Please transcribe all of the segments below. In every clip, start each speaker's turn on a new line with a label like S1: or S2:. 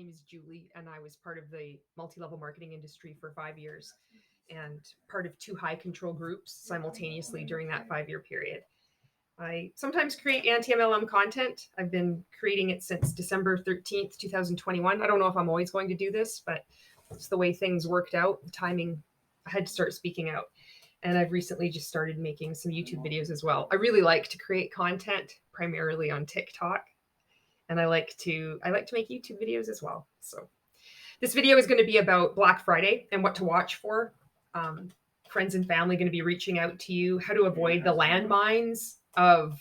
S1: name is Julie, and I was part of the multi-level marketing industry for 5 years and part of 2 high control groups simultaneously during that 5-year period. I sometimes create anti-MLM content. I've been creating it since December 13th, 2021. I don't know if I'm always going to do this, but it's the way things worked out. The timing, I had to start speaking out. And I've recently just started making some YouTube videos as well. I really like to create content primarily on TikTok. And I like to make YouTube videos as well. So this video is going to be about Black Friday and what to watch for. Friends and family going to be reaching out to you, how to avoid the landmines of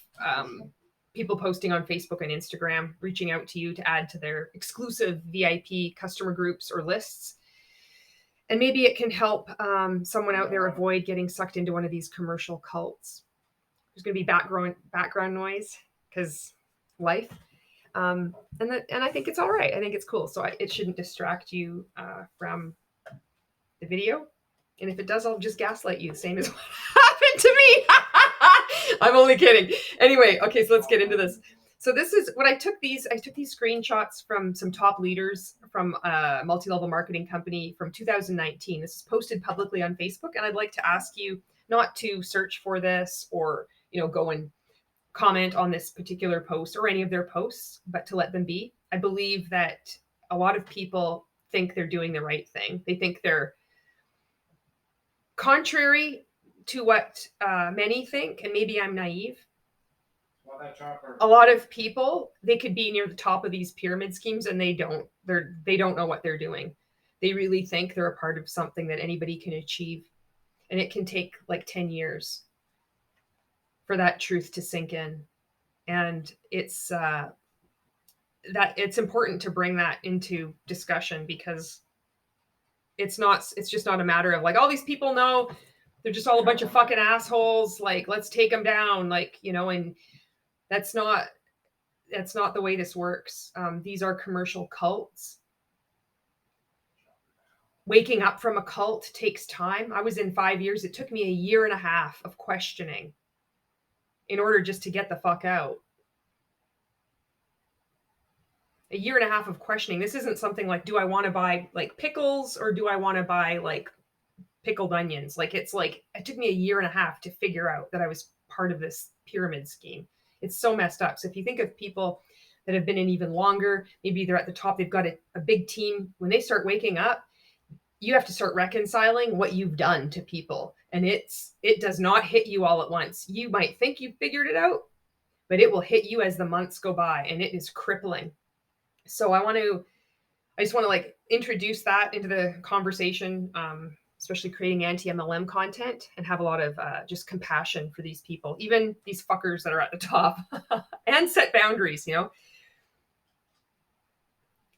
S1: people posting on Facebook and Instagram, reaching out to you to add to their exclusive VIP customer groups or lists. And maybe it can help someone out there avoid getting sucked into one of these commercial cults. There's going to be background noise because life. And I think it's all right. I think it's cool. So it shouldn't distract you from the video. And if it does, I'll just gaslight you, same as what happened to me. I'm only kidding. Anyway, okay, so let's get into this. So this is what I took these screenshots from some top leaders from a multi-level marketing company from 2019. This is posted publicly on Facebook. And I'd like to ask you not to search for this or, go and comment on this particular post or any of their posts, but to let them be. I believe that a lot of people think they're doing the right thing. They think they're contrary to what many think, and maybe I'm naive. A lot of people, they could be near the top of these pyramid schemes and they don't know what they're doing. They really think they're a part of something that anybody can achieve. And it can take like 10 years for that truth to sink in. And it's important to bring that into discussion because it's just not a matter of like, all these people know they're just all a bunch of fucking assholes. Like, let's take them down. Like, and that's not the way this works. These are commercial cults. Waking up from a cult takes time. I was in 5 years. It took me 1.5 years of questioning in order just to get the fuck out. 1.5 years of questioning. This isn't something like, do I want to buy like pickles or do I want to buy like pickled onions? Like, it's like, it took me 1.5 years to figure out that I was part of this pyramid scheme. It's so messed up. So if you think of people that have been in even longer, maybe they're at the top, they've got a big team. When they start waking up, you have to start reconciling what you've done to people. And it does not hit you all at once. You might think you figured it out, but it will hit you as the months go by, and it is crippling. So I just want to like introduce that into the conversation, especially creating anti-MLM content, and have a lot of just compassion for these people, even these fuckers that are at the top, and set boundaries,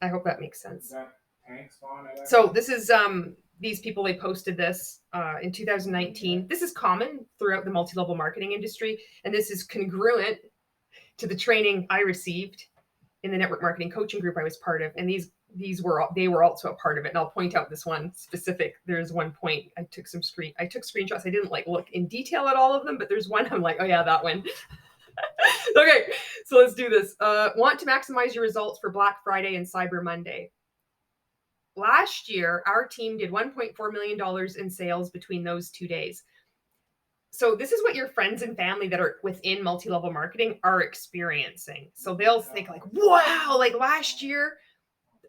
S1: I hope that makes sense. So this is these people, they posted this in 2019. This is common throughout the multi-level marketing industry, and this is congruent to the training I received in the network marketing coaching group I was part of. And they were also a part of it. And I'll point out this one specific. There's one point I took screenshots. I didn't like look in detail at all of them, but there's one I'm like, oh yeah, that one. Okay, so let's do this. Want to maximize your results for Black Friday and Cyber Monday. Last year, our team did $1.4 million in sales between those 2 days. So this is what your friends and family that are within multi-level marketing are experiencing. So they'll think like, wow, like last year,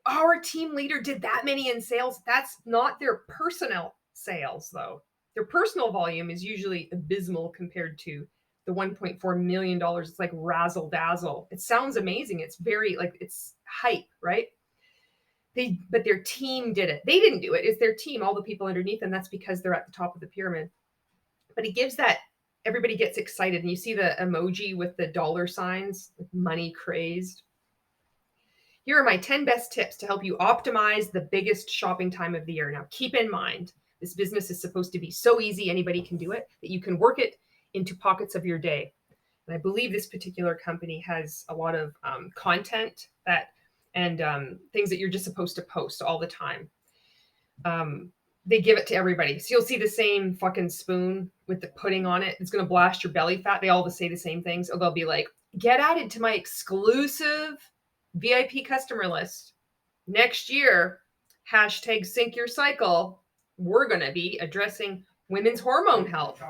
S1: our team leader did that many in sales. That's not their personal sales though. Their personal volume is usually abysmal compared to the $1.4 million. It's like razzle dazzle. It sounds amazing. It's very like, it's hype, right? But their team did it. They didn't do it. It's their team, all the people underneath them. That's because they're at the top of the pyramid. But it gives that everybody gets excited. And you see the emoji with the dollar signs, money crazed. Here are my 10 best tips to help you optimize the biggest shopping time of the year. Now, keep in mind, this business is supposed to be so easy, anybody can do it, that you can work it into pockets of your day. And I believe this particular company has a lot of content and things that you're just supposed to post all the time. They give it to everybody. So you'll see the same fucking spoon with the pudding on it. It's going to blast your belly fat. They all say the same things. Or they'll be like, get added to my exclusive VIP customer list. Next year, hashtag sync your cycle, we're going to be addressing women's hormonal health.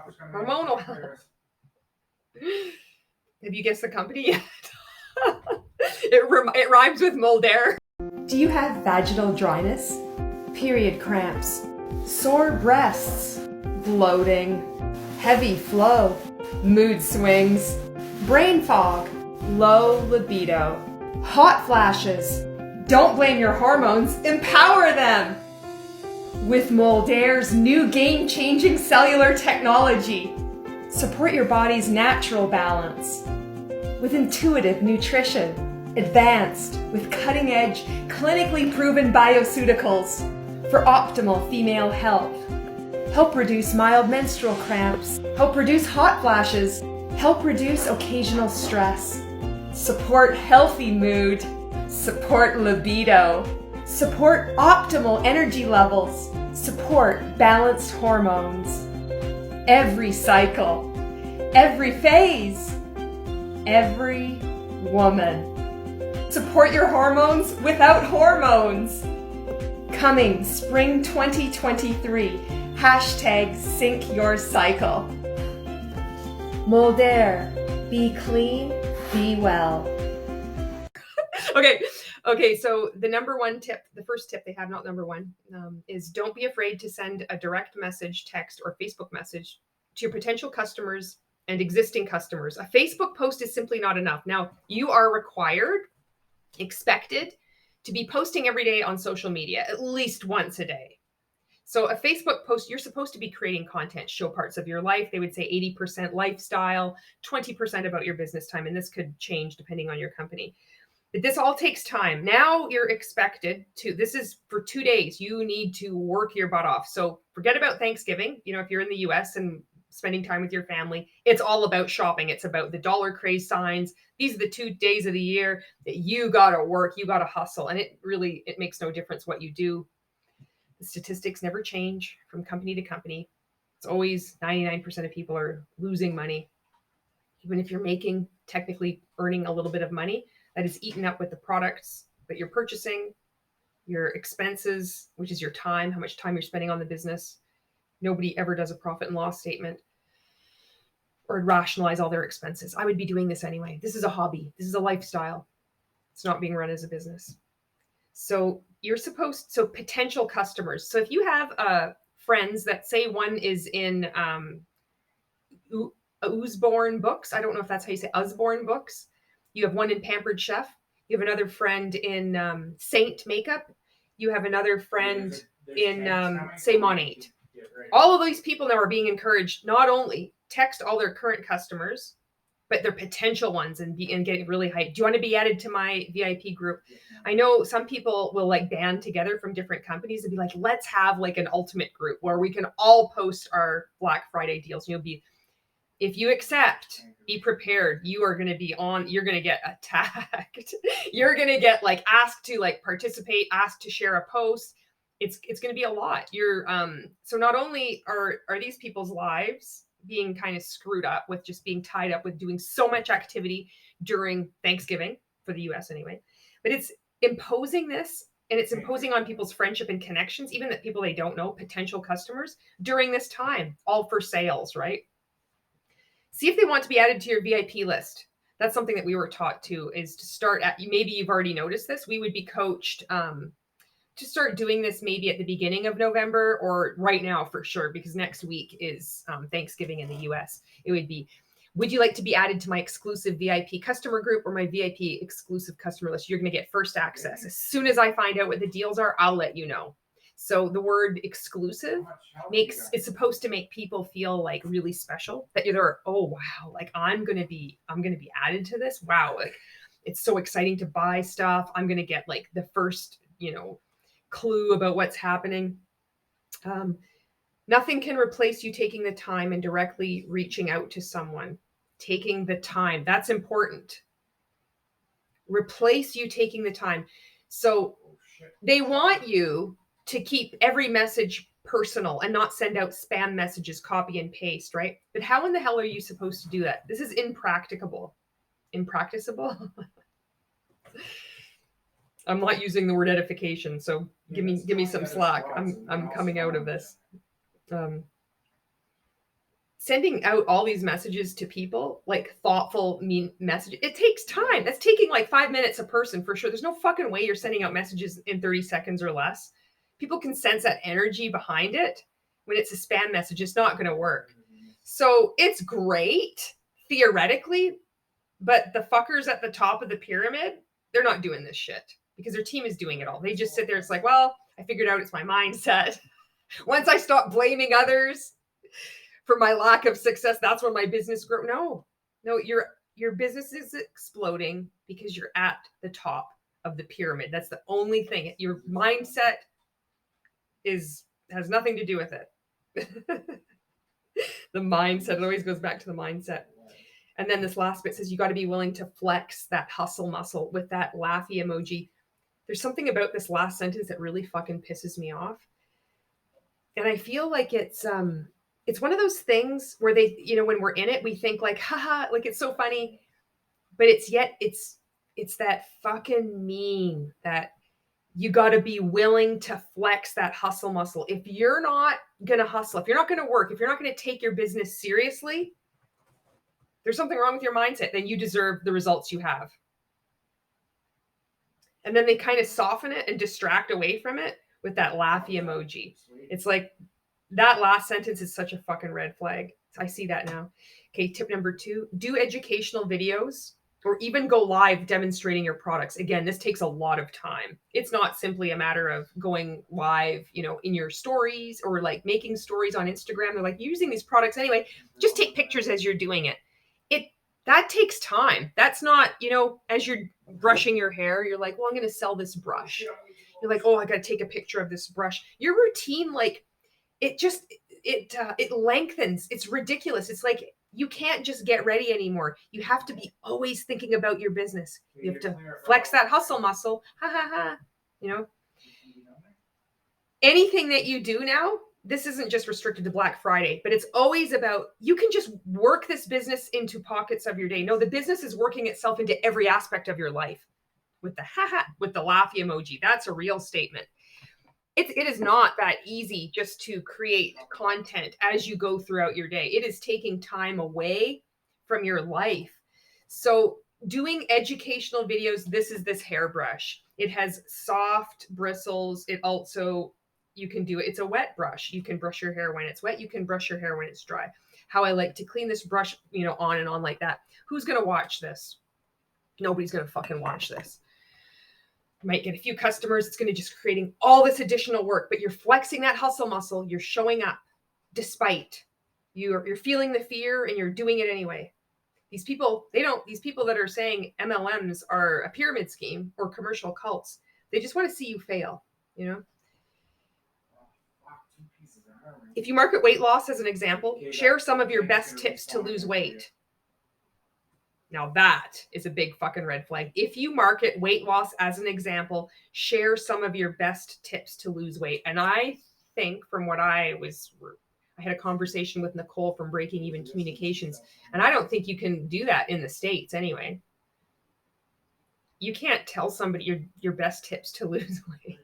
S1: Have you guessed the company yet? It rhymes with Mulder.
S2: Do you have vaginal dryness, period cramps, sore breasts, bloating, heavy flow, mood swings, brain fog, low libido, hot flashes? Don't blame your hormones, empower them! With Mulder's new game-changing cellular technology, support your body's natural balance. With intuitive nutrition, advanced with cutting-edge, clinically proven bioceuticals for optimal female health. Help reduce mild menstrual cramps, help reduce hot flashes, help reduce occasional stress, support healthy mood, support libido, support optimal energy levels, support balanced hormones. Every cycle, every phase, every woman. Support your hormones without hormones. Coming spring 2023, hashtag sync your cycle. Mulder, be clean, be well.
S1: Okay, so the number one tip, the first tip they have, not number one, is don't be afraid to send a direct message, text, or Facebook message to your potential customers and existing customers. A Facebook post is simply not enough. Now, you are required, expected to be posting every day on social media, at least once a day. So a Facebook post, you're supposed to be creating content, show parts of your life. They would say 80% lifestyle, 20% about your business time. And this could change depending on your company. But this all takes time. Now you're expected to, this is for 2 days. You need to work your butt off. So forget about Thanksgiving. You know, if you're in the US and spending time with your family, it's all about shopping. It's about the dollar craze signs. These are the 2 days of the year that you got to work, you got to hustle. And it makes no difference what you do. The statistics never change from company to company. It's always 99% of people are losing money. Even if you're technically earning a little bit of money, that is eaten up with the products that you're purchasing, your expenses, which is your time, how much time you're spending on the business. Nobody ever does a profit and loss statement or rationalize all their expenses. I would be doing this anyway. This is a hobby. This is a lifestyle. It's not being run as a business. So potential customers. So if you have friends that say one is in Usborne Books, I don't know if that's how you say Usborne Books. You have one in Pampered Chef. You have another friend in Saint Makeup. You have another friend in say Monate. All of these people now are being encouraged not only text all their current customers, but their potential ones and get really hyped. Do you want to be added to my VIP group? I know some people will like band together from different companies and be like, let's have like an ultimate group where we can all post our Black Friday deals. If you accept, be prepared. You're going to get attacked. You're going to get like asked to like participate, asked to share a post. It's going to be a lot. So not only are these people's lives being kind of screwed up with just being tied up with doing so much activity during Thanksgiving for the US anyway, but it's imposing this and it's imposing on people's friendship and connections, even that people they don't know, potential customers during this time, all for sales, right? See if they want to be added to your VIP list. That's something that we were taught to, is to start at, maybe you've already noticed this. We would be coached to start doing this maybe at the beginning of November or right now for sure, because next week is Thanksgiving in the US. It would be, would you like to be added to my exclusive VIP customer group or my VIP exclusive customer list? You're going to get first access. As soon as I find out what the deals are, I'll let you know. So the word exclusive it's supposed to make people feel like really special, that you're, oh wow, like I'm going to be added to this. Wow. Like it's so exciting to buy stuff. I'm going to get like the first, clue about what's happening. Nothing can replace you taking the time and directly reaching out to someone. Taking the time. That's important. Replace you taking the time. So they want you to keep every message personal and not send out spam messages, copy and paste, right? But how in the hell are you supposed to do that? This is impracticable. Impracticable? I'm not using the word edification, so give me some slack. I'm coming out of this. Sending out all these messages to people, like thoughtful, mean messages, it takes time. That's taking like 5 minutes a person for sure. There's no fucking way you're sending out messages in 30 seconds or less. People can sense that energy behind it. When it's a spam message, it's not going to work. So it's great theoretically, but the fuckers at the top of the pyramid, they're not doing this shit because their team is doing it all. They just sit there. It's like, well, I figured out it's my mindset. Once I stop blaming others for my lack of success, that's when my business grew. No, your business is exploding because you're at the top of the pyramid. That's the only thing. Your mindset has nothing to do with it. The mindset, it always goes back to the mindset. And then this last bit says you got to be willing to flex that hustle muscle with that laughy emoji. There's something about this last sentence that really fucking pisses me off. And I feel like it's one of those things where they, when we're in it, we think like, haha, like it's so funny, but it's that fucking meme that you got to be willing to flex that hustle muscle. If you're not going to hustle, if you're not going to work, if you're not going to take your business seriously, there's something wrong with your mindset. Then you deserve the results you have. And then they kind of soften it and distract away from it with that laughy emoji. It's like that last sentence is such a fucking red flag. I see that now. Okay, tip number 2, do educational videos or even go live demonstrating your products. Again, this takes a lot of time. It's not simply a matter of going live, in your stories or like making stories on Instagram. They're like using these products anyway. Just take pictures as you're doing it. That takes time. That's not, as you're brushing your hair, you're like, well, I'm going to sell this brush. You're like, oh, I got to take a picture of this brush. Your routine, like, it lengthens. It's ridiculous. It's like you can't just get ready anymore. You have to be always thinking about your business. You have to flex that hustle muscle. Ha ha ha. Anything that you do now, this isn't just restricted to Black Friday, but it's always about, you can just work this business into pockets of your day. No, the business is working itself into every aspect of your life with the with the laughy emoji. That's a real statement. It is not that easy just to create content as you go throughout your day. It is taking time away from your life. So doing educational videos, this is this hairbrush. It has soft bristles. It also, you can do it. It's a wet brush. You can brush your hair when it's wet. You can brush your hair when it's dry. How I like to clean this brush, on and on like that. Who's going to watch this? Nobody's going to fucking watch this. You might get a few customers. It's going to just creating all this additional work, but you're flexing that hustle muscle. You're showing up despite you're feeling the fear and you're doing it anyway. These people that are saying MLMs are a pyramid scheme or commercial cults, they just want to see you fail, If you market weight loss as an example, share some of your best tips to lose weight. Now that is a big fucking red flag. If you market weight loss as an example, share some of your best tips to lose weight. And I think from what I had a conversation with Nicole from Breaking Even Communications, and I don't think you can do that in the States anyway. You can't tell somebody your best tips to lose weight.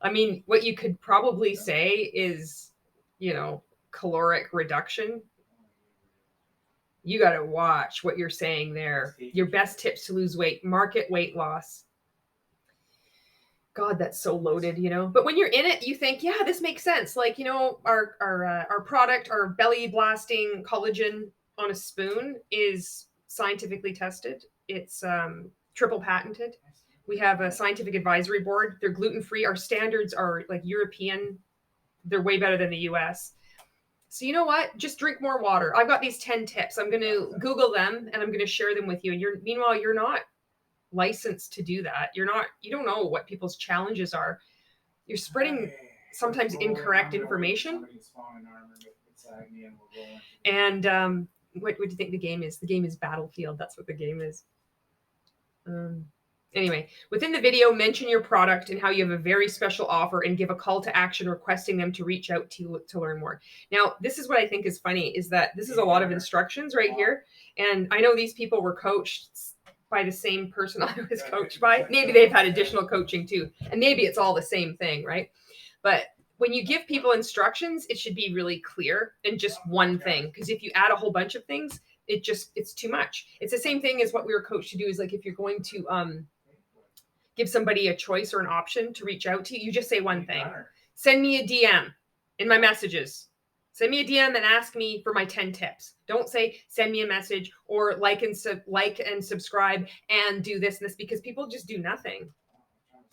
S1: I mean, what you could probably say is, caloric reduction. You got to watch what you're saying there. Your best tips to lose weight, market weight loss. God, that's so loaded, But when you're in it, you think, yeah, this makes sense. Like, our product, our belly blasting collagen on a spoon is scientifically tested. It's triple patented. We have a scientific advisory board. They're gluten-free. Our standards are like European. They're way better than the US. So you know what? Just drink more water. I've got these 10 tips. I'm going to Google them and I'm going to share them with you. And meanwhile, you're not licensed to do that. You don't know what people's challenges are. You're spreading sometimes incorrect information. And what do you think the game is? The game is Battlefield. That's what the game is. Anyway, within the video, mention your product and how you have a very special offer and give a call to action requesting them to reach out to you to learn more. Now, this is what I think is funny is that this is a lot of instructions right here. And I know these people were coached by the same person I was coached by. Maybe they've had additional coaching too. And maybe it's all the same thing, right? But when you give people instructions, it should be really clear and just one thing. Because if you add a whole bunch of things, it's too much. It's the same thing as what we were coached to do, is like if you're going to give somebody a choice or an option to reach out to you, you just say one thing. Send me a DM in my messages. Send me a DM and ask me for my 10 tips. Don't say send me a message or like and subscribe and do this and this, because people just do nothing.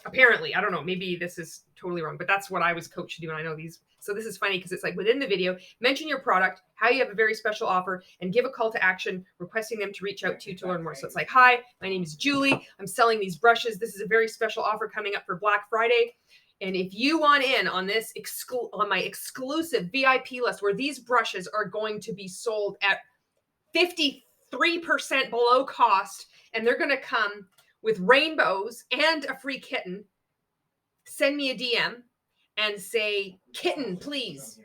S1: Apparently, I don't know, maybe this is totally wrong, but that's what I was coached to do. And I know these. So this is funny because it's like within the video, mention your product, how you have a very special offer, and give a call to action requesting them to reach out to you to learn more. So it's like, hi, my name is Julie. I'm selling these brushes. This is a very special offer coming up for Black Friday. And if you want in on this on my exclusive VIP list, where these brushes are going to be sold at 53% below cost, and they're going to come with rainbows and a free kitten, send me a DM and say, kitten, please.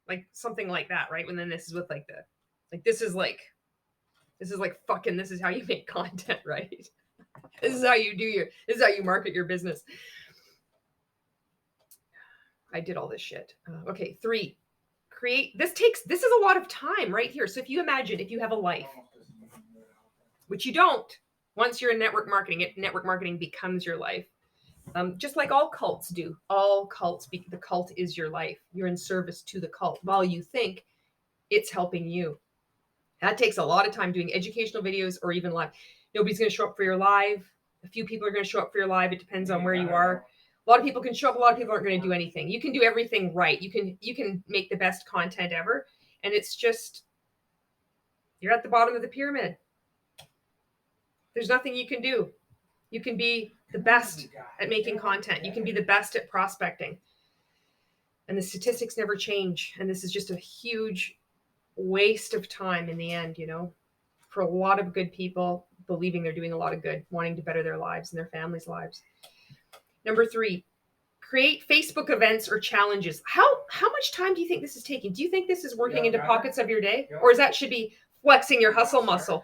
S1: Like something like that, right? And then this is with this is how you make content, right? This is how you market your business. I did all this shit. Okay, 3, create. This is a lot of time right here. So if you imagine if you have a life, which you don't, once you're in network marketing, network marketing becomes your life. Just like all cults do. All cults, the cult is your life. You're in service to the cult while you think it's helping you. That takes a lot of time doing educational videos or even live. Nobody's going to show up for your live. A few people are going to show up for your live. It depends on where you are. A lot of people can show up. A lot of people aren't going to do anything. You can do everything right. You can make the best content ever. And it's just, you're at the bottom of the pyramid. There's nothing you can do. You can be the best at making content. You can be the best at prospecting. And the statistics never change. And this is just a huge waste of time in the end, for a lot of good people believing they're doing a lot of good, wanting to better their lives and their families' lives. Number 3, create Facebook events or challenges. How much time do you think this is taking? Do you think this is working into pockets of your day? Or is that should be flexing your hustle muscle?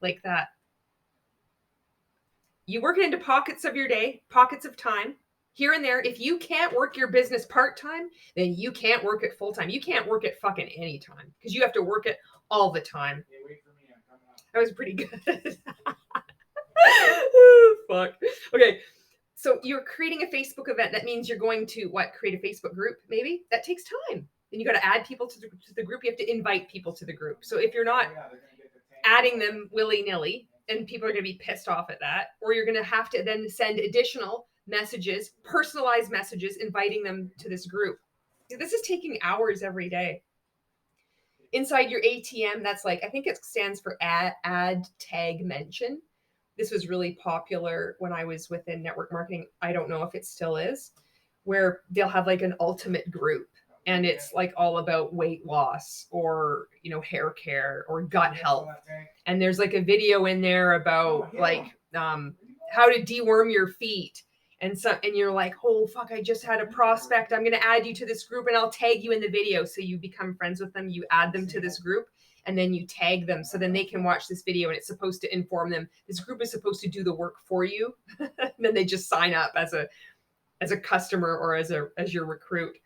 S1: Like that. You work it into pockets of your day, pockets of time, here and there. If you can't work your business part-time, then you can't work it full-time. You can't work it fucking any time because you have to work it all the time. Hey, wait for me. I'm coming up. That was pretty good. Fuck. Okay. So you're creating a Facebook event. That means you're going to create a Facebook group, maybe? That takes time. Then you got to add people to the group. You have to invite people to the group. So if you're not adding them willy-nilly, and people are going to be pissed off at that, or you're going to have to then send additional messages, personalized messages, inviting them to this group. This is taking hours every day. Inside your ATM, that's I think it stands for add tag mention. This was really popular when I was within network marketing. I don't know if it still is, where they'll have an ultimate group. And it's all about weight loss or, hair care or gut health. And there's a video in there about how to deworm your feet. And you're like, oh, fuck, I just had a prospect. I'm going to add you to this group and I'll tag you in the video. So you become friends with them. You add them to this group and then you tag them. So then they can watch this video and it's supposed to inform them. This group is supposed to do the work for you. And then they just sign up as a customer or as your recruit.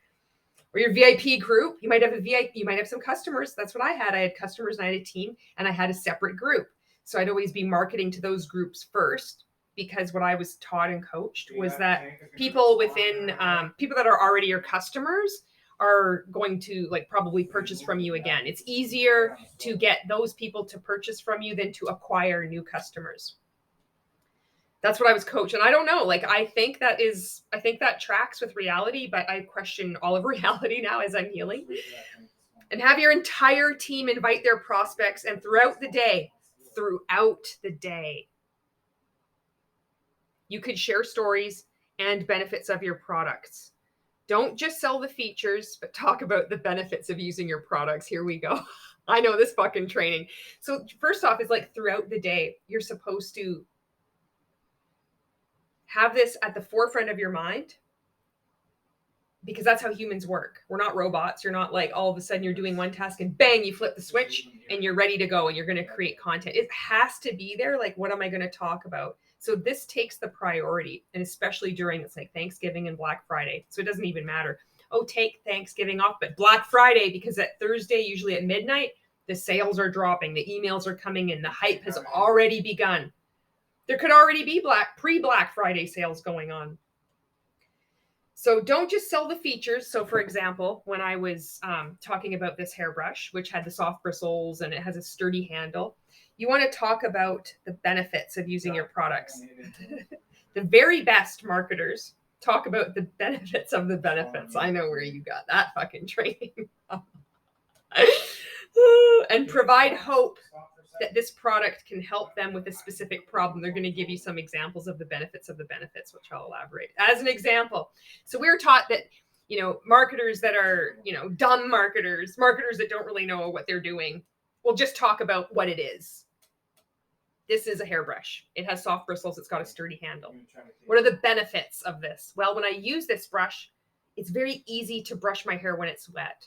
S1: Or your VIP group, you might have you might have some customers. That's what I had. I had customers and I had a team and I had a separate group. So I'd always be marketing to those groups first, because what I was taught and coached was that people within, people that are already your customers are going to probably purchase from you again. It's easier to get those people to purchase from you than to acquire new customers. That's what I was coached. And I don't know, I think that tracks with reality, but I question all of reality now as I'm healing. And have your entire team invite their prospects, and throughout the day, you could share stories and benefits of your products. Don't just sell the features, but talk about the benefits of using your products. Here we go. I know this fucking training. So first off, is throughout the day, you're supposed to have this at the forefront of your mind. because that's how humans work. We're not robots. You're not like all of a sudden you're doing one task and bang, you flip the switch and you're ready to go and you're going to create content. It has to be there. Like, what am I going to talk about? So this takes the priority, and especially during it's like Thanksgiving and Black Friday. So it doesn't even matter. Oh, take Thanksgiving off, but Black Friday, because at Thursday, usually at midnight, the sales are dropping, the emails are coming in, the hype has already begun. There could already be pre-Black Friday sales going on. So don't just sell the features. So for example, when I was talking about this hairbrush, which had the soft bristles and it has a sturdy handle, you want to talk about the benefits of using your products. The very best marketers talk about the benefits of the benefits. I know where you got that fucking training. And provide hope that this product can help them with a specific problem. They're going to give you some examples of the benefits, which I'll elaborate. As an example, so we're taught that, marketers that are, dumb marketers that don't really know what they're doing, will just talk about what it is. This is a hairbrush. It has soft bristles. It's got a sturdy handle. What are the benefits of this? Well, when I use this brush, it's very easy to brush my hair when it's wet.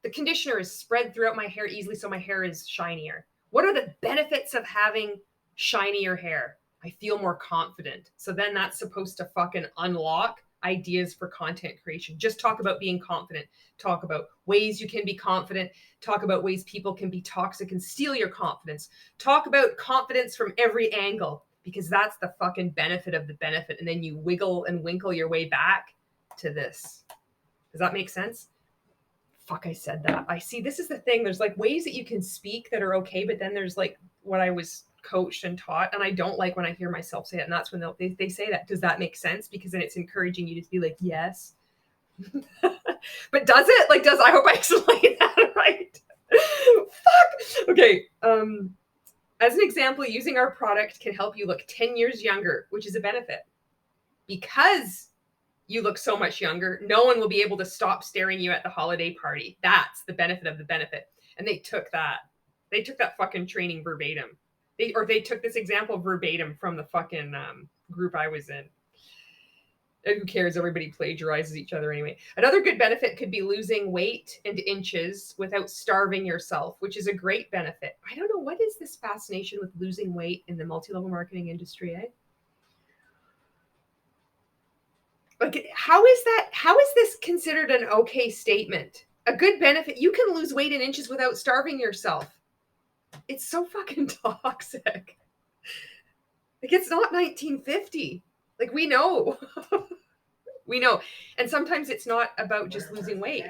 S1: The conditioner is spread throughout my hair easily, so my hair is shinier. What are the benefits of having shinier hair? I feel more confident. So then that's supposed to fucking unlock ideas for content creation. Just talk about being confident. Talk about ways you can be confident. Talk about ways people can be toxic and steal your confidence. Talk about confidence from every angle, because that's the fucking benefit of the benefit. And then you wiggle and winkle your way back to this. Does that make sense? Fuck, I said that. I see. This is the thing. There's like ways that you can speak that are okay, but then there's like what I was coached and taught, and I don't like when I hear myself say it, and that's when they say that. Does that make sense? Because then it's encouraging you to be like, yes. But does it? Like, I hope I explained that right. Fuck. Okay. As an example, using our product can help you look 10 years younger, which is a benefit. Because you look so much younger, no one will be able to stop staring you at the holiday party. That's the benefit of the benefit. And they took that fucking training verbatim. They took this example verbatim from the fucking group I was in. Who cares? Everybody plagiarizes each other anyway. Another good benefit could be losing weight and inches without starving yourself, which is a great benefit. I don't know, what is this fascination with losing weight in the multi-level marketing industry, eh? Like, how is this considered an okay statement? A good benefit, you can lose weight in inches without starving yourself. It's so fucking toxic. Like, it's not 1950. Like, we know. We know. And sometimes it's not about just losing weight.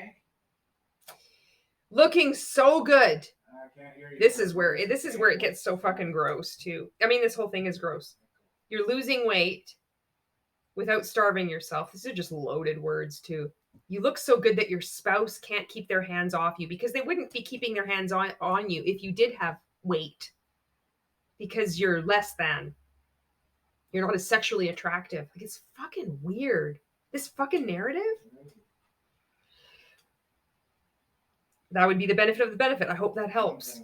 S1: Looking so good. This is where it gets so fucking gross too. I mean, this whole thing is gross. You're losing weight without starving yourself. These are just loaded words too. You look so good that your spouse can't keep their hands off you, because they wouldn't be keeping their hands on you if you did have weight, because you're less than. You're not as sexually attractive. Like, it's fucking weird. This fucking narrative. That would be the benefit of the benefit. I hope that helps.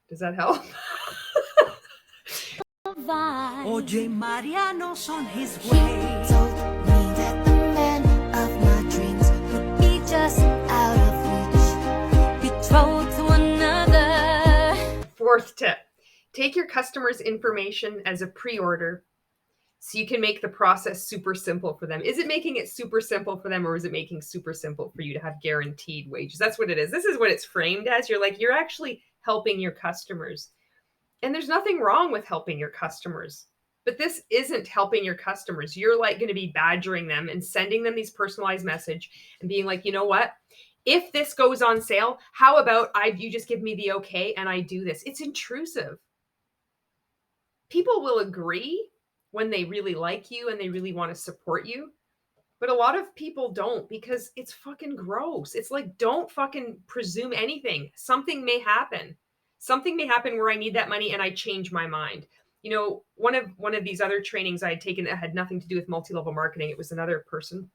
S1: Does that help? Oye, Mariano's on his way. Told me that the man of my dreams would be just out of reach. Betrothed to another. Fourth tip. Take your customers' information as a pre-order so you can make the process super simple for them. Is it making it super simple for them, or is it making super simple for you to have guaranteed wages? That's what it is. This is what it's framed as. You're actually helping your customers. And there's nothing wrong with helping your customers, but this isn't helping your customers. You're like going to be badgering them and sending them these personalized message and being like, you know what? If this goes on sale, how about you just give me the okay and I do this? It's intrusive. People will agree when they really like you and they really want to support you. But a lot of people don't, because it's fucking gross. It's like, don't fucking presume anything. Something may happen. Something may happen where I need that money and I change my mind. You know, one of these other trainings I had taken that had nothing to do with multi-level marketing. It was another person.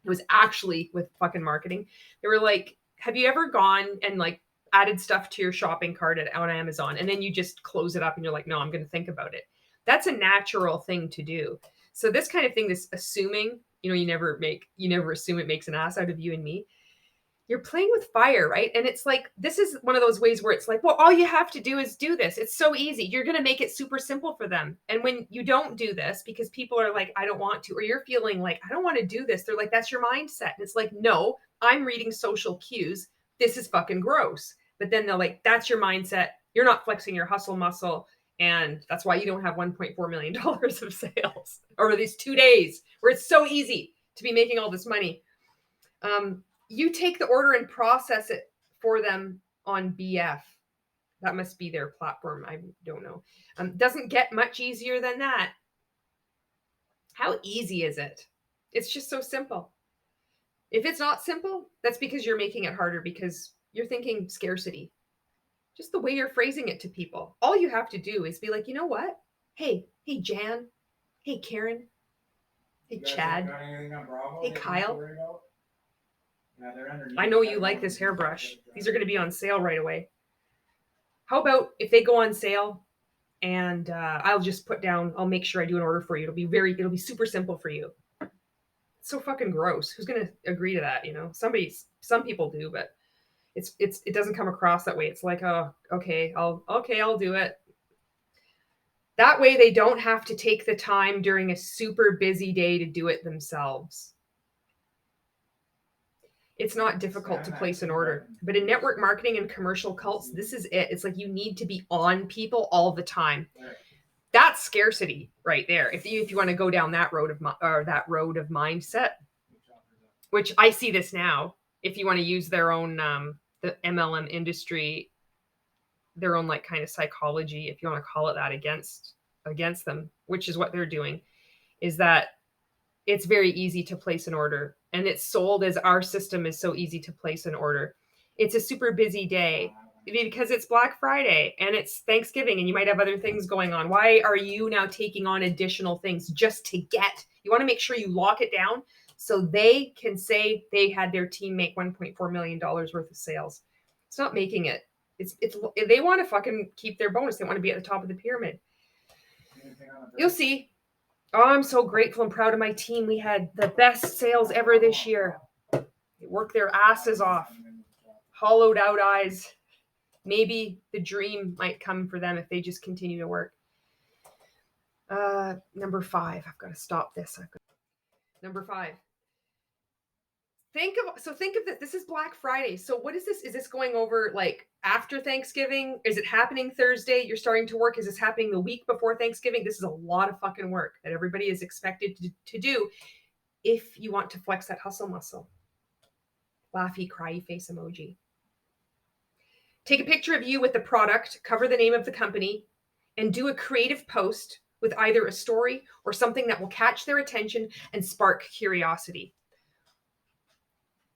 S1: It was actually with fucking marketing. They were like, have you ever gone and like added stuff to your shopping cart on Amazon, and then you just close it up and you're like, no, I'm going to think about it? That's a natural thing to do. So this kind of thing, this assuming, You know, you never assume it makes an ass out of you and me. You're playing with fire, right? And it's like, this is one of those ways where it's like, well, all you have to do is do this. It's so easy. You're going to make it super simple for them. And when you don't do this because people are like, I don't want to, or you're feeling like, I don't want to do this. They're like, that's your mindset. And it's like, no, I'm reading social cues. This is fucking gross. But then they're like, that's your mindset. You're not flexing your hustle muscle. And that's why you don't have $1.4 million of sales over these 2 days where it's so easy to be making all this money. You take the order and process it for them on BF. That must be their platform. I don't know. Doesn't get much easier than that. How easy is it? It's just so simple. If it's not simple, that's because you're making it harder because you're thinking scarcity. Just the way you're phrasing it to people. All you have to do is be like, you know what? Hey Jan. Hey Karen. Hey Chad. Hey Kyle. I know you like this hairbrush. These are going to be on sale right away. How about if they go on sale and I'll just I'll make sure I do an order for you. It'll be super simple for you. It's so fucking gross. Who's going to agree to that? You know, some people do, but it doesn't come across that way. It's like, oh, okay, I'll do it. That way they don't have to take the time during a super busy day to do it themselves. It's not difficult to place an order. But in network marketing and commercial cults, this is it. It's like you need to be on people all the time. That's scarcity right there. If you want to go down that road of mindset, which I see this now. If you want to use their own the MLM industry, their own like kind of psychology, if you want to call it that, against them, which is what they're doing, is that it's very easy to place an order. And it's sold as our system is so easy to place an order. It's a super busy day because it's Black Friday and it's Thanksgiving and you might have other things going on. Why are you now taking on additional things just to you want to make sure you lock it down so they can say they had their team make $1.4 million worth of sales. It's not making it. It's they want to fucking keep their bonus. They want to be at the top of the pyramid. You'll see. Oh, I'm so grateful and proud of my team. We had the best sales ever this year. They worked their asses off. Hollowed out eyes. Maybe the dream might come for them if they just continue to work. Number 5. I've got to stop this. Number 5. Think of this. This is Black Friday. So what is this? Is this going over like after Thanksgiving? Is it happening Thursday? You're starting to work. Is this happening the week before Thanksgiving? This is a lot of fucking work that everybody is expected to do if you want to flex that hustle muscle. Laughy, cryy face emoji. Take a picture of you with the product, cover the name of the company, and do a creative post with either a story or something that will catch their attention and spark curiosity.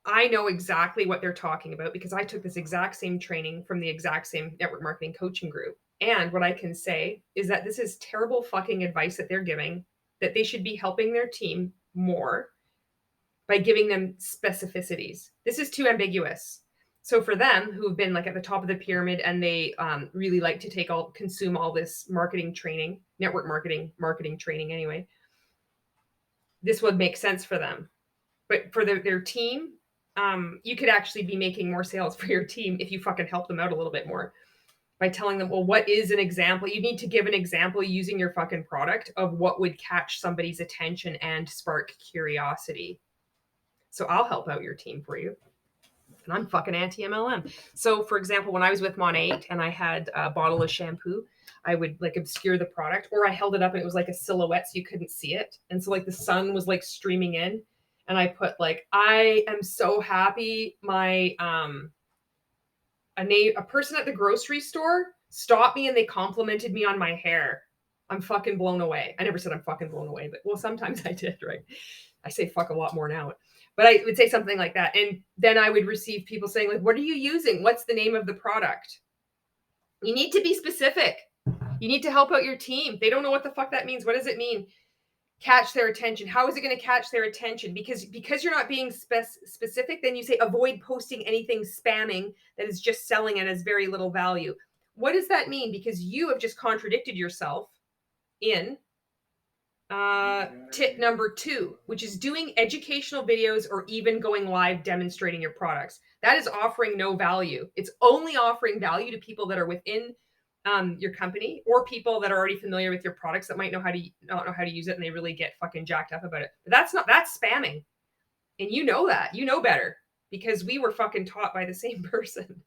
S1: I know exactly what they're talking about because I took this exact same training from the exact same network marketing coaching group. And what I can say is that this is terrible fucking advice that they're giving, that they should be helping their team more by giving them specificities. This is too ambiguous. So for them who have been like at the top of the pyramid and they really like to consume all this marketing training, network marketing training anyway, this would make sense for them. But for their team, you could actually be making more sales for your team if you fucking help them out a little bit more by telling them, well, what is an example? You need to give an example using your fucking product of what would catch somebody's attention and spark curiosity. So I'll help out your team for you. And I'm fucking anti-MLM. So for example, when I was with Mon8 and I had a bottle of shampoo, I would like obscure the product, or I held it up and it was like a silhouette so you couldn't see it. And so like the sun was like streaming in. And I put like, I am so happy my a person at the grocery store stopped me and they complimented me on my hair. I'm fucking blown away. I never said I'm fucking blown away, but well, sometimes I did, right? I say fuck a lot more now. But I would say something like that. And then I would receive people saying like, what are you using? What's the name of the product? You need to be specific. You need to help out your team. They don't know what the fuck that means. What does it mean? Catch their attention. How is it going to catch their attention? Because you're not being specific, then you say avoid posting anything spamming that is just selling and has very little value. What does that mean? Because you have just contradicted yourself in Tip number 2, which is doing educational videos or even going live demonstrating your products. That is offering no value. It's only offering value to people that are within your company, or people that are already familiar with your products that might not know how to use it, and they really get fucking jacked up about it. But that's spamming. And you know that. You know better, because we were fucking taught by the same person.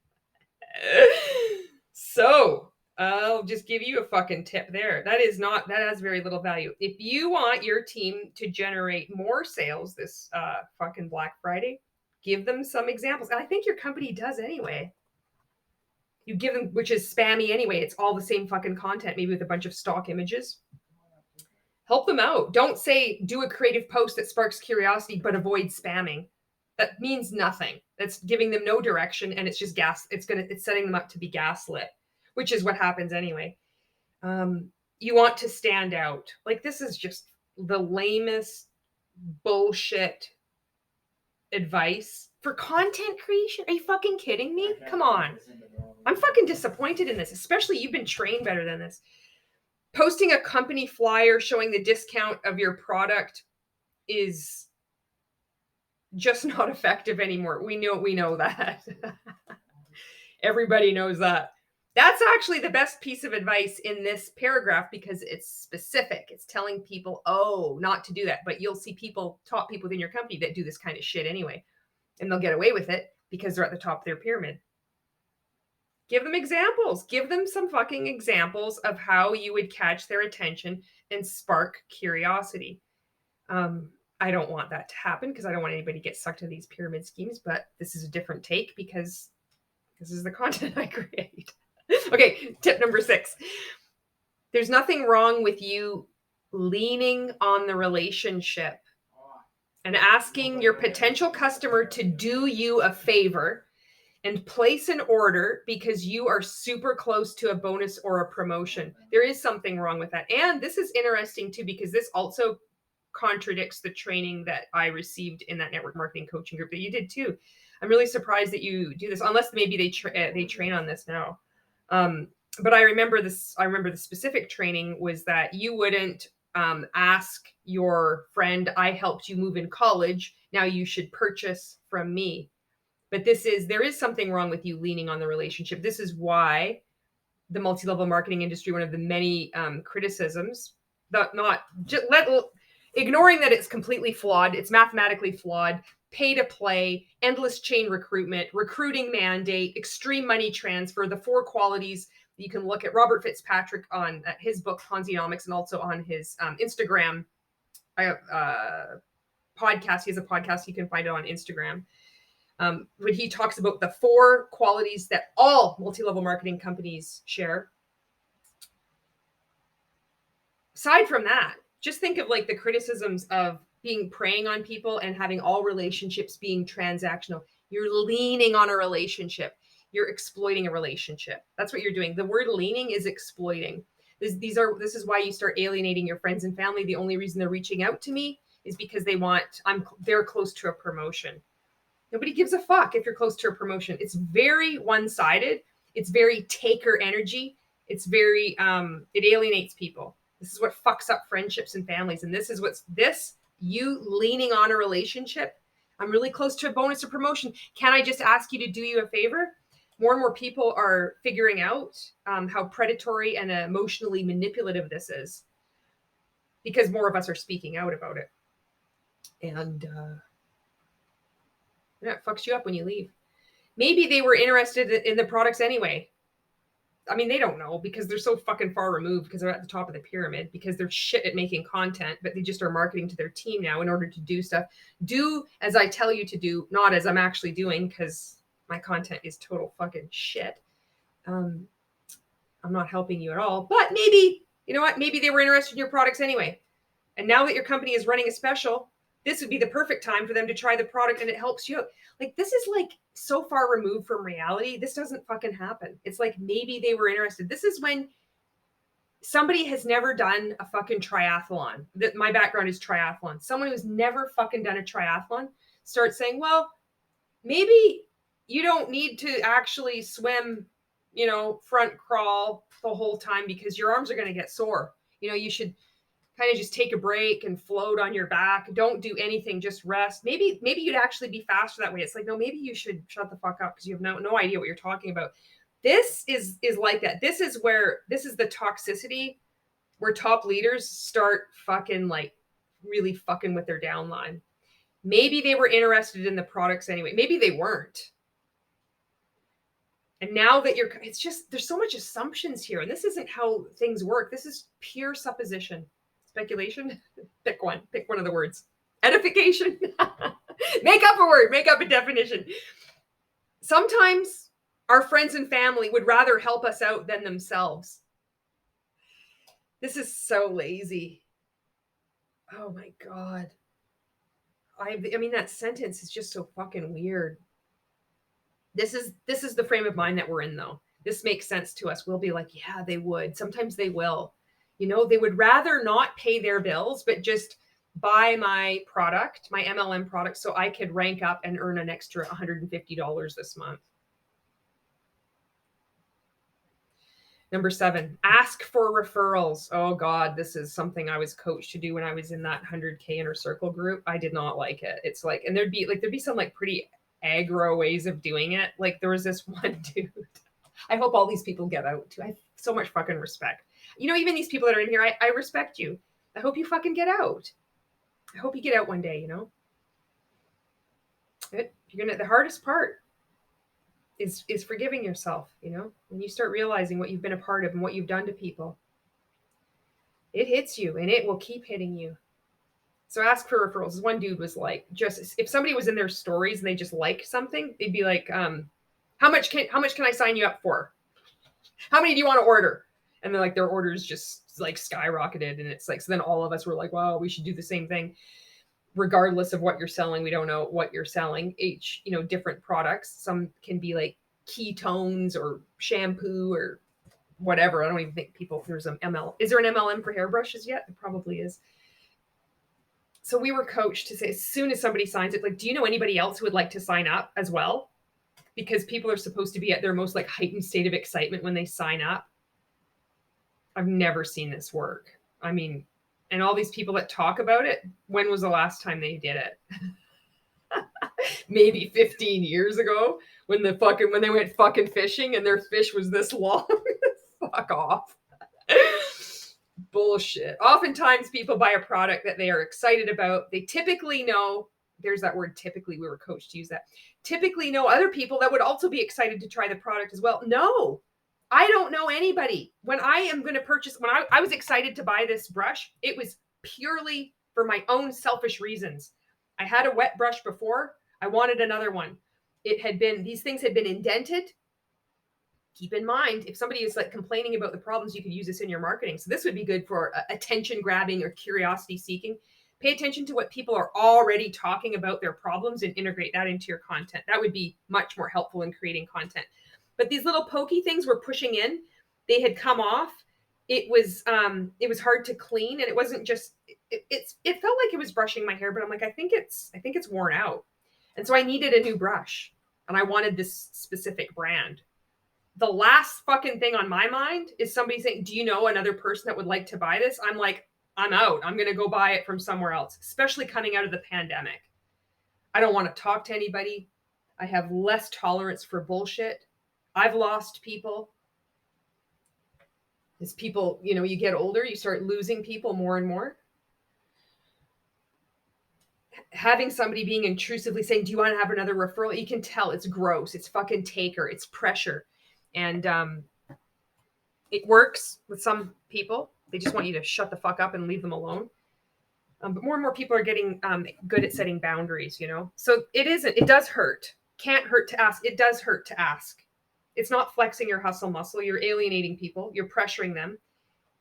S1: So I'll just give you a fucking tip there. That has very little value. If you want your team to generate more sales this fucking Black Friday, give them some examples. And I think your company does anyway. You give them, which is spammy anyway. It's all the same fucking content, maybe with a bunch of stock images. Help them out. Don't say do a creative post that sparks curiosity, but avoid spamming. That means nothing. That's giving them no direction, and it's just gas. It's setting them up to be gaslit, which is what happens anyway. You want to stand out. Like, this is just the lamest bullshit advice for content creation. Are you fucking kidding me? Come on. I'm fucking disappointed in this, especially you've been trained better than this. Posting a company flyer showing the discount of your product is just not effective anymore. We know that. Everybody knows that. That's actually the best piece of advice in this paragraph, because it's specific. It's telling people, not to do that. But you'll see top people within your company that do this kind of shit anyway. And they'll get away with it because they're at the top of their pyramid. Give them examples. Give them some fucking examples of how you would catch their attention and spark curiosity. I don't want that to happen, because I don't want anybody to get sucked into these pyramid schemes, but this is a different take because this is the content I create. Okay, tip number 6. There's nothing wrong with you leaning on the relationship and asking your potential customer to do you a favor and place an order because you are super close to a bonus or a promotion. There is something wrong with that. And this is interesting too, because this also contradicts the training that I received in that network marketing coaching group that you did too. I'm really surprised that you do this, unless maybe they train on this now. But I remember this. I remember the specific training was that you wouldn't ask your friend, "I helped you move in college. Now you should purchase from me." But there is something wrong with you leaning on the relationship. This is why the multi-level marketing industry, one of the many criticisms, ignoring that it's completely flawed, it's mathematically flawed, pay to play, endless chain recruitment, recruiting mandate, extreme money transfer, the 4 qualities. You can look at Robert Fitzpatrick on his book Ponzinomics, and also on his Instagram podcast. He has a podcast. You can find it on Instagram. When he talks about the 4 qualities that all multi-level marketing companies share. Aside from that, just think of like the criticisms of preying on people and having all relationships being transactional. You're leaning on a relationship. You're exploiting a relationship. That's what you're doing. The word leaning is exploiting. This is why you start alienating your friends and family. The only reason they're reaching out to me is because they're close to a promotion. Nobody gives a fuck if you're close to a promotion. It's very one-sided. It's very taker energy. It's very, it alienates people. This is what fucks up friendships and families. And you leaning on a relationship. I'm really close to a bonus or promotion. Can I just ask you to do you a favor? More and more people are figuring out how predatory and emotionally manipulative this is, because more of us are speaking out about it. And it fucks you up when you leave. Maybe they were interested in the products anyway. I mean, they don't know, because they're so fucking far removed, because they're at the top of the pyramid, because they're shit at making content, but they just are marketing to their team now in order to do stuff. Do as I tell you to do, not as I'm actually doing, because my content is total fucking shit. I'm not helping you at all. But maybe, you know what? Maybe they were interested in your products anyway. And now that your company is running a special, this would be the perfect time for them to try the product, and it helps you out. Like, this is like so far removed from reality. This doesn't fucking happen. It's like maybe they were interested. This is when somebody has never done a fucking triathlon. My background is triathlon. Someone who's never fucking done a triathlon starts saying, well, maybe you don't need to actually swim, front crawl the whole time, because your arms are going to get sore. You should kind of just take a break and float on your back. Don't do anything, just rest. Maybe you'd actually be faster that way. It's like, no, maybe you should shut the fuck up because you have no idea what you're talking about. This is like that. This is the toxicity where top leaders start fucking like really fucking with their downline. Maybe they were interested in the products anyway. Maybe they weren't. And now that it's just, there's so much assumptions here. And this isn't how things work. This is pure supposition. Speculation. Pick one of the words. Edification. Make up a word, make up a definition. Sometimes our friends and family would rather help us out than themselves. This is so lazy. Oh my God. I mean, that sentence is just so fucking weird. This is the frame of mind that we're in, though. This makes sense to us. We'll be like, yeah, they would. Sometimes they will. You know, they would rather not pay their bills, but just buy my product, my MLM product, so I could rank up and earn an extra $150 this month. Number 7, ask for referrals. Oh God, this is something I was coached to do when I was in that 100K inner circle group. I did not like it. It's like, and there'd be some like pretty aggro ways of doing it. Like there was this one dude. I hope all these people get out too. I have so much fucking respect. You know, even these people that are in here, I respect you. I hope you fucking get out. I hope you get out one day, you know. The hardest part is forgiving yourself, you know, when you start realizing what you've been a part of and what you've done to people. It hits you and it will keep hitting you. So ask for referrals. One dude was like, just if somebody was in their stories and they just liked something, they'd be like, how much can I sign you up for? How many do you want to order? And then like their orders just like skyrocketed. And it's like, so then all of us were like, wow, we should do the same thing. Regardless of what you're selling, we don't know what you're selling. Each, you know, different products. Some can be like ketones or shampoo or whatever. I don't even think there's an MLM. Is there an MLM for hairbrushes yet? There probably is. So we were coached to say, as soon as somebody signs it, like, do you know anybody else who would like to sign up as well? Because people are supposed to be at their most like heightened state of excitement when they sign up. I've never seen this work. I mean, and all these people that talk about it, when was the last time they did it? Maybe 15 years ago when they went fucking fishing and their fish was this long. Fuck off. Bullshit. Oftentimes people buy a product that they are excited about. They typically know, there's that word typically, we were coached to use that. Typically know other people that would also be excited to try the product as well. No, I don't know anybody. When I am going to purchase, when I was excited to buy this brush, it was purely for my own selfish reasons. I had a wet brush before. I wanted another one. These things had been indented. Keep in mind, if somebody is like complaining about the problems, you could use this in your marketing. So this would be good for attention grabbing or curiosity seeking. Pay attention to what people are already talking about their problems and integrate that into your content. That would be much more helpful in creating content. But these little pokey things were pushing in. They had come off. It was hard to clean, and it wasn't just. It felt like it was brushing my hair, but I'm like, I think it's worn out, and so I needed a new brush, and I wanted this specific brand. The last fucking thing on my mind is somebody saying, "Do you know another person that would like to buy this?" I'm like, I'm out. I'm gonna go buy it from somewhere else, especially coming out of the pandemic. I don't want to talk to anybody. I have less tolerance for bullshit. I've lost people. As people, you know, you get older, you start losing people more and more. Having somebody being intrusively saying, do you want to have another referral? You can tell it's gross. It's fucking taker. It's pressure. And it works with some people. They just want you to shut the fuck up and leave them alone. But more and more people are getting good at setting boundaries, you know? So it does hurt. Can't hurt to ask. It does hurt to ask. It's not flexing your hustle muscle. You're alienating people. You're pressuring them.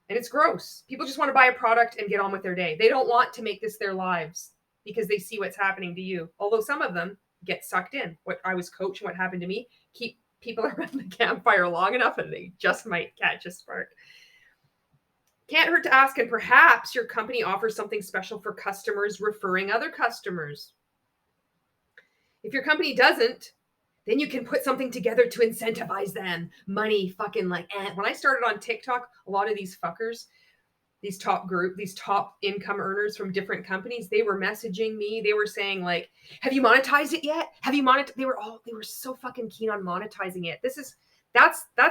S1: And it's gross. People just want to buy a product and get on with their day. They don't want to make this their lives because they see what's happening to you. Although some of them get sucked in. What I was coaching, what happened to me, keep people around the campfire long enough and they just might catch a spark. Can't hurt to ask, and perhaps your company offers something special for customers referring other customers. If your company doesn't, then you can put something together to incentivize them. Money, fucking like, When I started on TikTok, a lot of these fuckers, these top income earners from different companies, they were messaging me. They were saying like, have you monetized it yet? Have you monetized? They were so fucking keen on monetizing it. That's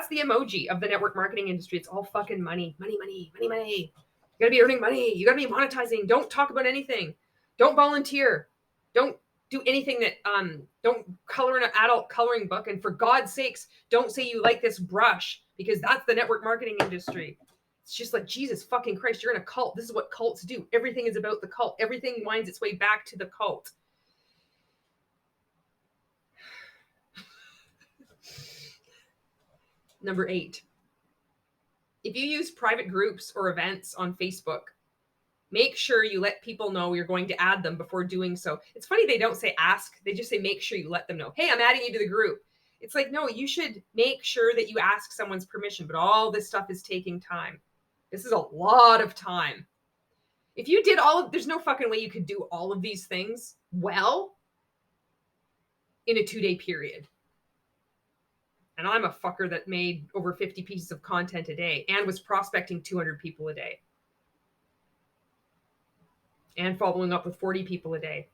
S1: the emoji of the network marketing industry. It's all fucking money, money, money, money, money. You gotta be earning money. You gotta be monetizing. Don't talk about anything. Don't volunteer. Don't do anything that, don't color in an adult coloring book. And for God's sakes, don't say you like this brush, because that's the network marketing industry. It's just like, Jesus fucking Christ, you're in a cult. This is what cults do. Everything is about the cult. Everything winds its way back to the cult. Number 8. If you use private groups or events on Facebook, make sure you let people know you're going to add them before doing so. It's funny, they don't say ask. They just say, make sure you let them know. Hey, I'm adding you to the group. It's like, no, you should make sure that you ask someone's permission, but all this stuff is taking time. This is a lot of time. If you did there's no fucking way you could do all of these things well in a 2-day period. And I'm a fucker that made over 50 pieces of content a day and was prospecting 200 people a day and following up with 40 people a day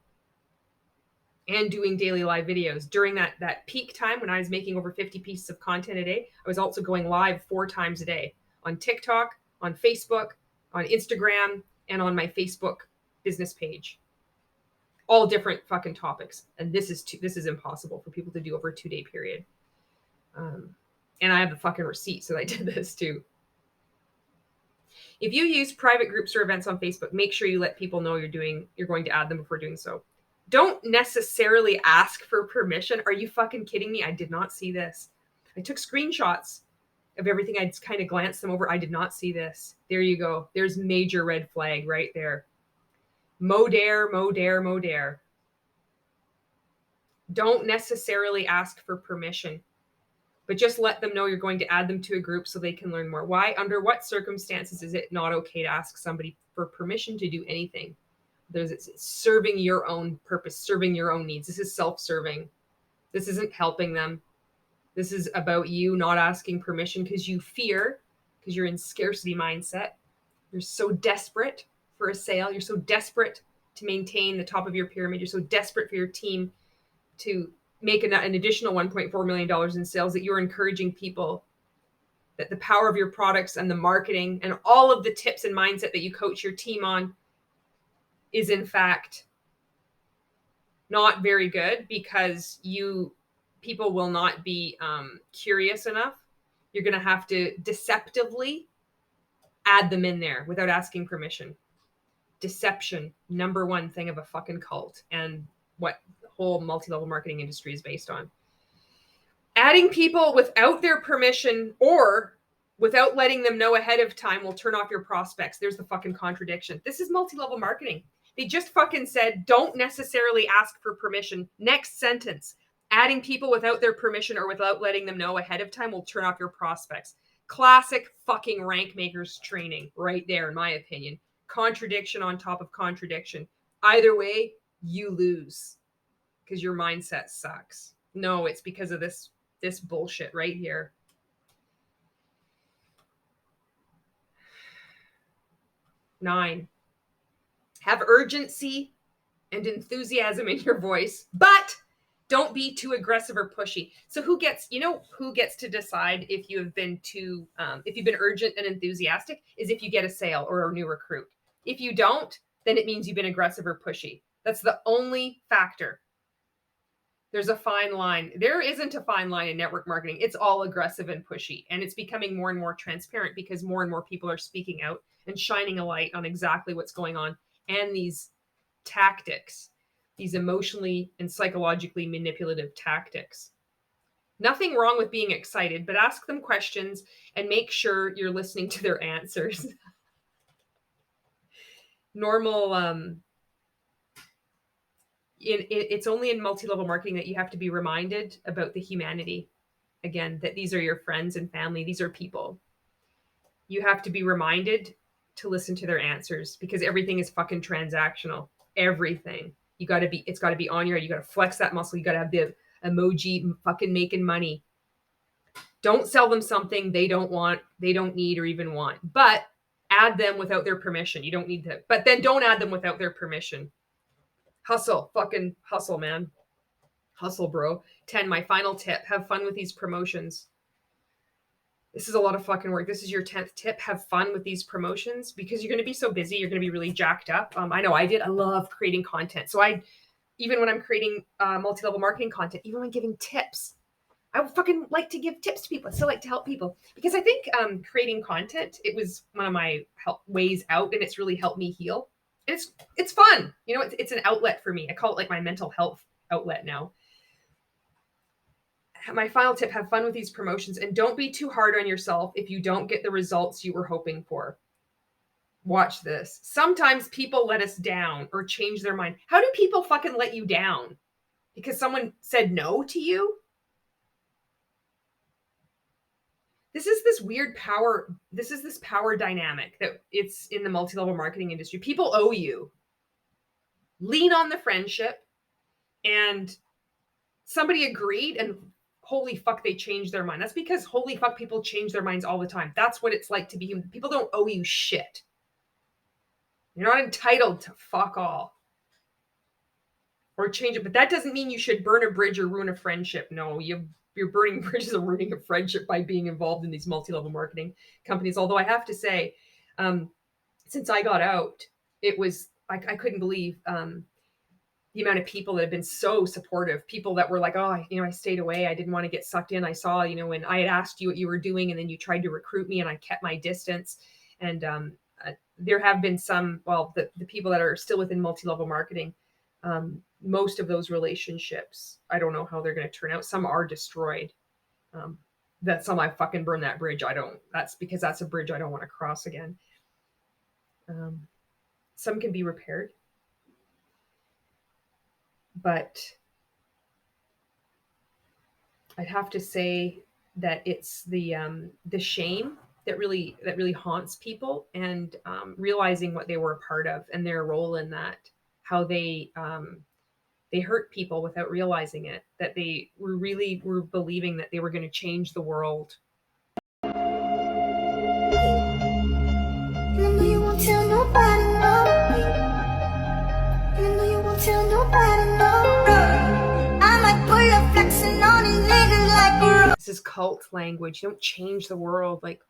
S1: and doing daily live videos. During that peak time when I was making over 50 pieces of content a day, I was also going live 4 times a day on TikTok, on Facebook, on Instagram, and on my Facebook business page. All different fucking topics. And this is impossible for people to do over a 2-day period. And I have the fucking receipt, so I did this too. If you use private groups or events on Facebook, make sure you let people know you're going to add them before doing so. Don't necessarily ask for permission. Are you fucking kidding me? I did not see this. I took screenshots of everything. I'd kind of glanced them over. I did not see this. There you go. There's major red flag right there. Mo dare. Don't necessarily ask for permission, but just let them know you're going to add them to a group so they can learn more. Why? Under what circumstances is it not okay to ask somebody for permission to do anything? It's serving your own purpose, serving your own needs. This is self-serving. This isn't helping them. This is about you not asking permission because you fear, because you're in scarcity mindset. You're so desperate for a sale. You're so desperate to maintain the top of your pyramid. You're so desperate for your team to make an additional $1.4 million in sales that you're encouraging people, that the power of your products and the marketing and all of the tips and mindset that you coach your team on is in fact not very good, because people will not be curious enough. You're going to have to deceptively add them in there without asking permission. Deception, number 1 thing of a fucking cult, and what the whole multi-level marketing industry is based on. Adding people without their permission or without letting them know ahead of time will turn off your prospects. There's the fucking contradiction. This is multi-level marketing. They just fucking said, don't necessarily ask for permission. Next sentence. Adding people without their permission or without letting them know ahead of time will turn off your prospects. Classic fucking rank makers training right there, in my opinion. Contradiction on top of contradiction. Either way, you lose because your mindset sucks. No, it's because of this bullshit right here. 9, have urgency and enthusiasm in your voice, but don't be too aggressive or pushy. So who gets to decide if you've been urgent and enthusiastic is if you get a sale or a new recruit. If you don't, then it means you've been aggressive or pushy. That's the only factor. There's a fine line. There isn't a fine line in network marketing. It's all aggressive and pushy. And it's becoming more and more transparent because more and more people are speaking out and shining a light on exactly what's going on. And these tactics, these emotionally and psychologically manipulative tactics. Nothing wrong with being excited, but ask them questions and make sure you're listening to their answers. It's only in multi-level marketing that you have to be reminded about the humanity. Again, that these are your friends and family. These are people. You have to be reminded to listen to their answers because everything is fucking transactional. Everything. It's got to be on you got to flex that muscle. You got to have the emoji fucking making money. Don't sell them something they don't want, they don't need or even want. But add them without their permission. You don't need to, but then don't add them without their permission. Hustle, fucking hustle, man. Hustle, bro. 10, my final tip, have fun with these promotions. This is a lot of fucking work. This is your 10th tip. Have fun with these promotions because you're going to be so busy. You're going to be really jacked up. I know I did. I love creating content. So even when I'm creating multi-level marketing content, even when giving tips, I would fucking like to give tips to people. I still like to help people because I think creating content, it was one of my ways out, and it's really helped me heal. And it's fun. You know, it's an outlet for me. I call it like my mental health outlet now. My final tip, have fun with these promotions and don't be too hard on yourself if you don't get the results you were hoping for. Watch this. Sometimes people let us down or change their mind. How do people fucking let you down? Because someone said no to you? This is this weird power. This is this power dynamic that it's in the multi-level marketing industry. People owe you. Lean on the friendship, and somebody agreed, and holy fuck, they changed their mind. That's because holy fuck, people change their minds all the time. That's what it's like to be human. People don't owe you shit. You're not entitled to fuck all or change it. But that doesn't mean you should burn a bridge or ruin a friendship. No, you're burning bridges or ruining a friendship by being involved in these multi-level marketing companies. Although I have to say, since I got out, it was, I couldn't believe the amount of people that have been so supportive, people that were like, oh, I stayed away. I didn't want to get sucked in. I saw, when I had asked you what you were doing and then you tried to recruit me and I kept my distance. And there have been some, well, the people that are still within multi-level marketing, most of those relationships, I don't know how they're going to turn out. Some are destroyed. That some I fucking burn that bridge. That's because that's a bridge I don't want to cross again. Some can be repaired. But I'd have to say that it's the shame that really haunts people, and realizing what they were a part of and their role in that, how they hurt people without realizing it, that they were believing that they were going to change the world. This is cult language. You don't change the world, like,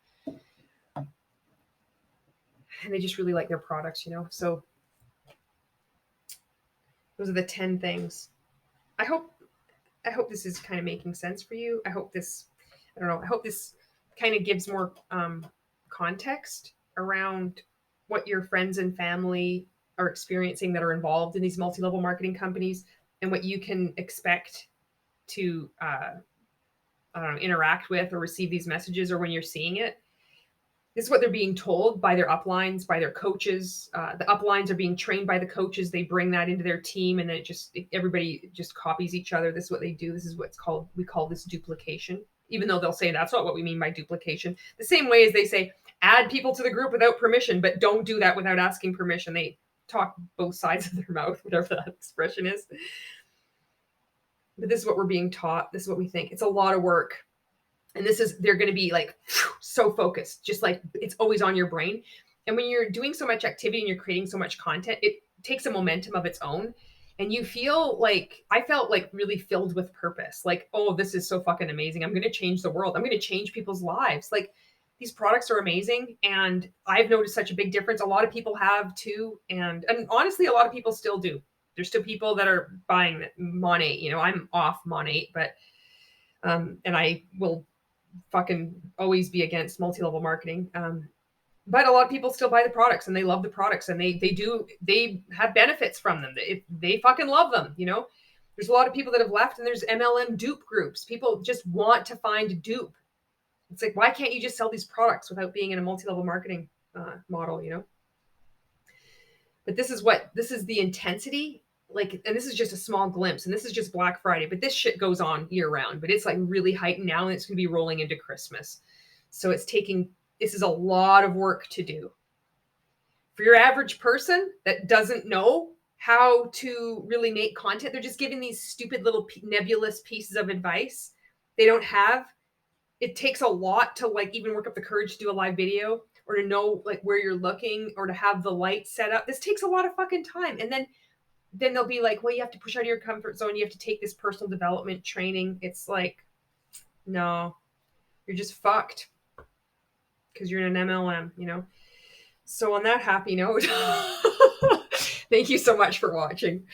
S1: and they just really like their products, So those are the 10 things. I hope this is kind of making sense for you. I hope this kind of gives more context around what your friends and family are experiencing that are involved in these multi-level marketing companies, and what you can expect to interact with or receive these messages, or when you're seeing it. This is what they're being told by their uplines, by their coaches. The uplines are being trained by the coaches. They bring that into their team, and then everybody just copies each other. This is what they do. This is we call this duplication, even though they'll say that's not what we mean by duplication. The same way as they say, add people to the group without permission, but don't do that without asking permission. They talk both sides of their mouth, whatever that expression is. But this is what we're being taught. This is what we think. It's a lot of work. And they're going to be like so focused, just like it's always on your brain. And when you're doing so much activity and you're creating so much content, it takes a momentum of its own. And you feel like, I felt like really filled with purpose. Like, oh, this is so fucking amazing. I'm going to change the world. I'm going to change people's lives. Like, these products are amazing. And I've noticed such a big difference. A lot of people have too. And honestly, a lot of people still do. There's still people that are buying Mon8. I'm off Mon8, but, and I will fucking always be against multi-level marketing. But a lot of people still buy the products, and they love the products, and they have benefits from them. They fucking love them. There's a lot of people that have left, and there's MLM dupe groups. People just want to find a dupe. It's like, why can't you just sell these products without being in a multi-level marketing model, But this is the intensity. Like, and this is just a small glimpse, and this is just Black Friday, but this shit goes on year round, but it's like really heightened now, and it's going to be rolling into Christmas. So this is a lot of work to do. For your average person that doesn't know how to really make content, they're just giving these stupid little nebulous pieces of advice. It takes a lot to like even work up the courage to do a live video, or to know like where you're looking, or to have the light set up. This takes a lot of fucking time. And then they'll be like, well, you have to push out of your comfort zone. You have to take this personal development training. It's like, no, you're just fucked because you're in an MLM, you know? So on that happy note, thank you so much for watching.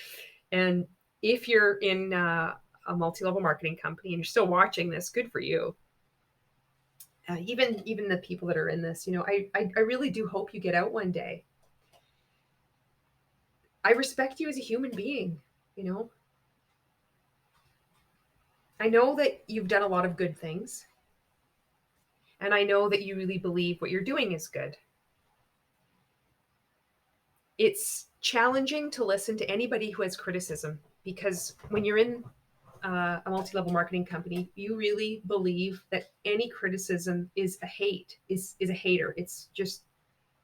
S1: And if you're in a multi-level marketing company and you're still watching this, good for you. Even the people that are in this, you know, I really do hope you get out one day. I respect you as a human being, you know. I know that you've done a lot of good things. And I know that you really believe what you're doing is good. It's challenging to listen to anybody who has criticism, because when you're in a multi-level marketing company, you really believe that any criticism is a hater. It's just,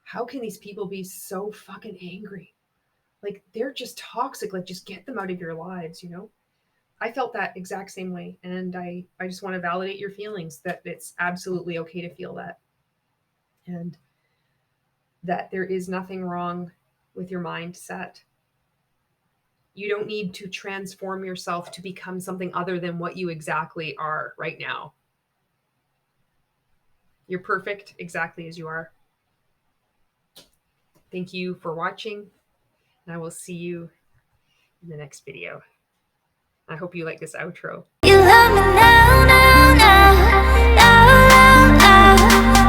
S1: how can these people be so fucking angry? Like, they're just toxic. Like, just get them out of your lives, you know? I felt that exact same way. And I just want to validate your feelings, that it's absolutely okay to feel that. And that there is nothing wrong with your mindset. You don't need to transform yourself to become something other than what you exactly are right now. You're perfect exactly as you are. Thank you for watching, and I will see you in the next video. I hope you like this outro.
S3: You love me now, now, now, now, now, now.